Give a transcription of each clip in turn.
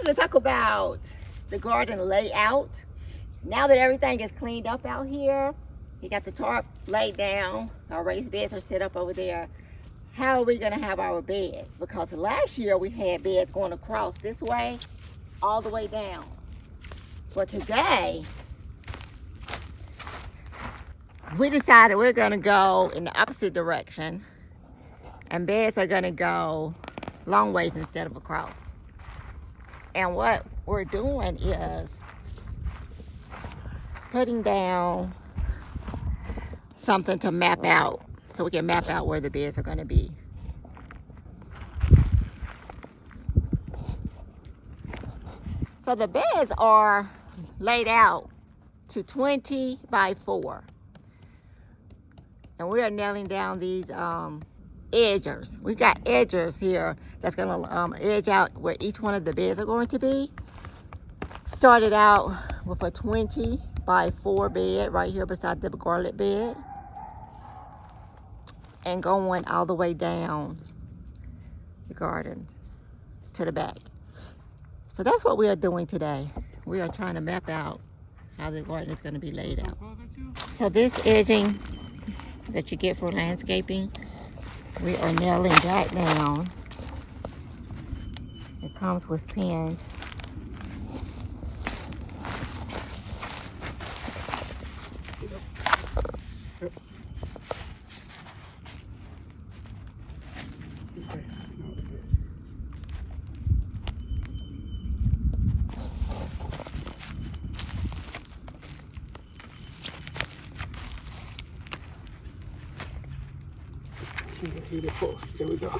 wanted to talk about the garden layout. Now that everything is cleaned up out here, you got the tarp laid down, our raised beds are set up over there. How are we gonna have our beds? Because last year we had beds going across this way, all the way down. But today, we decided we're gonna go in the opposite direction, and beds are gonna go long ways instead of across. And what we're doing is putting down something to map out, so we can map out where the beds are going to be. So the beds are laid out to 20 by 4. And we are nailing down these edgers. We got edgers here that's going to edge out where each one of the beds are going to be. Started out with a 20 by 4 bed right here beside the garlic bed, and going all the way down the garden to the back. So that's what we are doing today. We are trying to map out how the garden is going to be laid out. So this edging that you get for landscaping, we are nailing that down. It comes with pins. Here we go.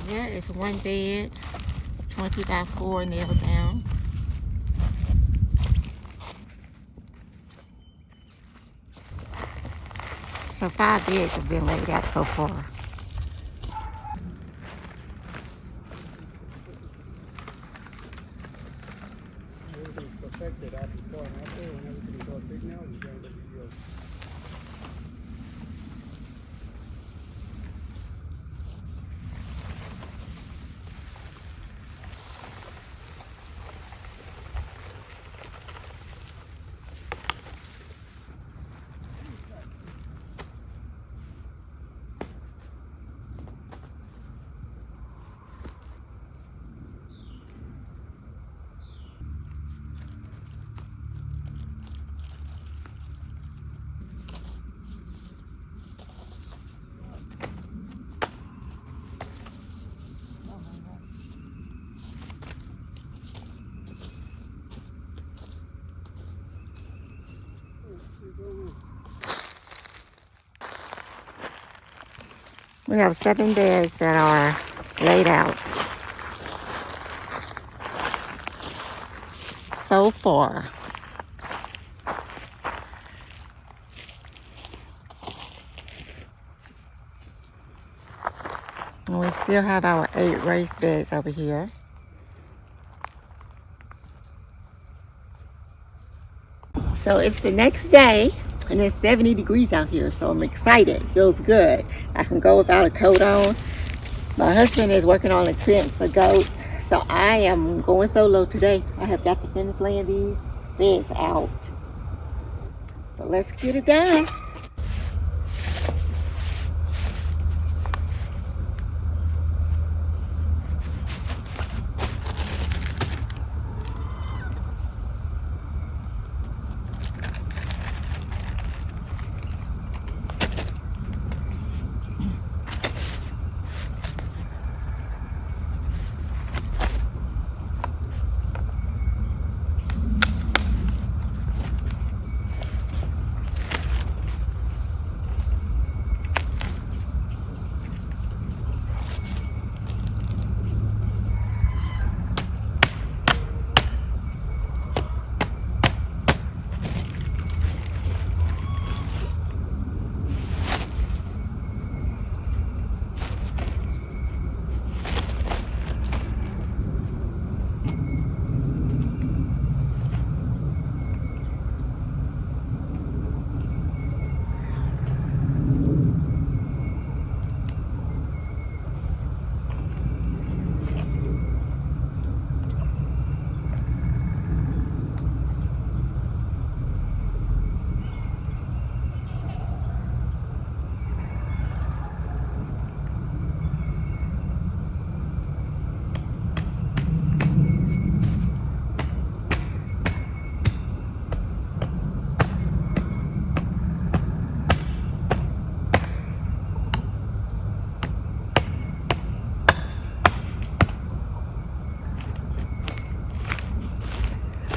There is one bed, 20 by 4 nailed down. So 5 beds have been laid out so far. Everything's perfected out before and after, and everything's all big now. We're going to let you go. We have 7 beds that are laid out so far. And we still have our 8 raised beds over here. So it's the next day, and it's 70 degrees out here, so I'm excited. It feels good. I can go without a coat on. My husband is working on the cribs for goats, so I am going solo today. I have got to finish laying these beds out. So let's get it done.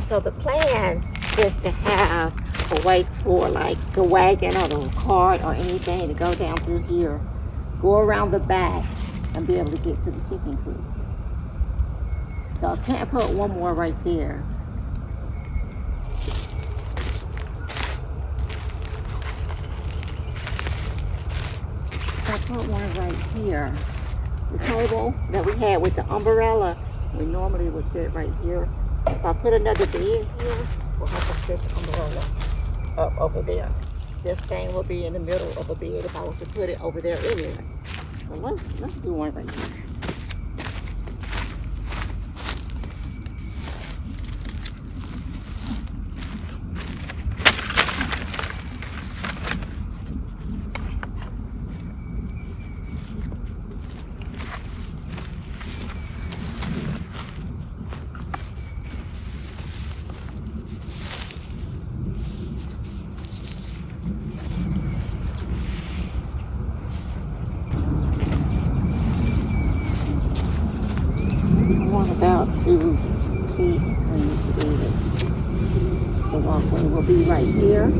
So the plan is to have a waits for like the wagon or the cart or anything to go down through here, go around the back, and be able to get to the chicken coop. So I can't put one more right there. I put one right here. The table that we had with the umbrella, we normally would sit right here. If I put another bed here, we'll have to set the umbrella up over there. This thing will be in the middle of a bed if I was to put it over there anyway. So let's do one right here. About 2 feet between the beds. The walkway will be right here.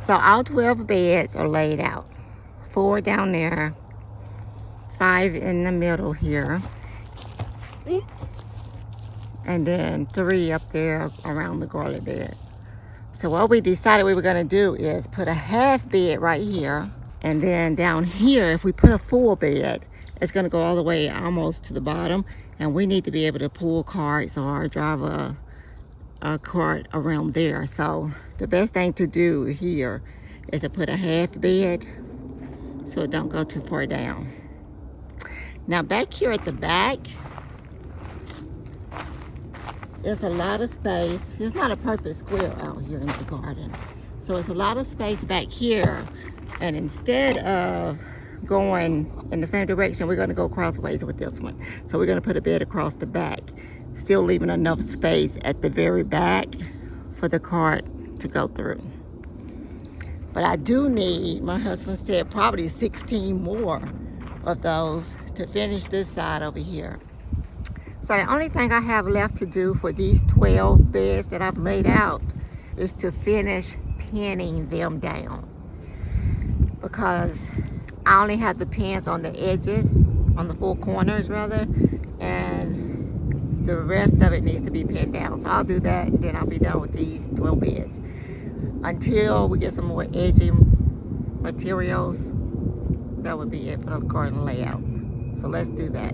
So all 12 beds are laid out. 4 down there, 5 in the middle here, and then 3 up there around the garlic bed. So what we decided we were gonna do is put a half bed right here, and then down here, if we put a full bed, it's gonna go all the way almost to the bottom, and we need to be able to pull carts or drive a cart around there. So the best thing to do here is to put a half bed so it don't go too far down. Now back here at the back, there's a lot of space. It's not a perfect square out here in the garden. So it's a lot of space back here. And instead of going in the same direction, we're gonna go crossways with this one. So we're gonna put a bed across the back, still leaving enough space at the very back for the cart to go through. But I do need, my husband said, probably 16 more of those to finish this side over here. So the only thing I have left to do for these 12 beds that I've laid out is to finish pinning them down. Because I only have the pins on the edges, on the 4 corners rather, and the rest of it needs to be pinned down. So I'll do that, and then I'll be done with these 12 beds. Until we get some more edging materials, that would be it for the garden layout. So let's do that.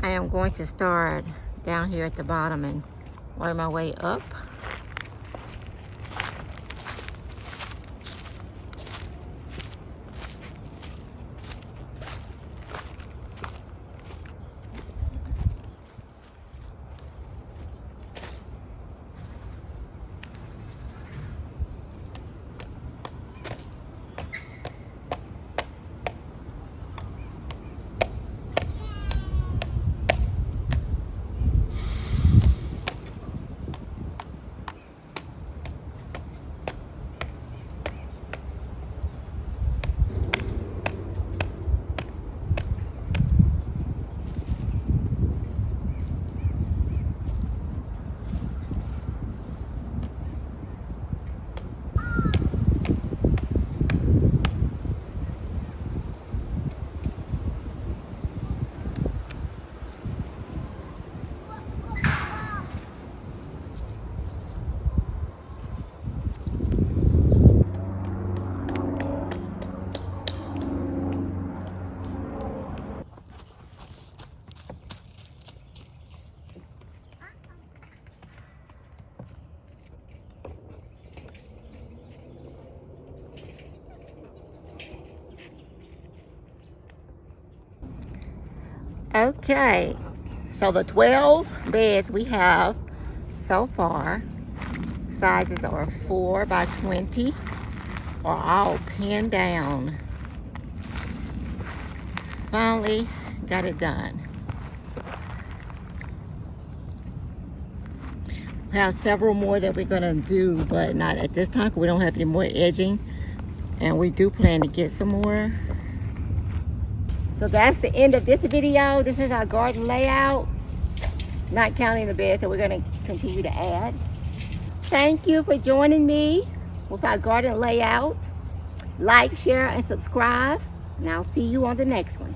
I am going to start down here at the bottom and work my way up. Okay, so the 12 beds we have so far, sizes are 4 by 20, are all pinned down. Finally got it done. We have several more that we're gonna do, but not at this time because we don't have any more edging, and we do plan to get some more. So that's the end of this video. This is our garden layout, not counting the beds that we're gonna continue to add. Thank you for joining me with our garden layout. Like, share, and subscribe, and I'll see you on the next one.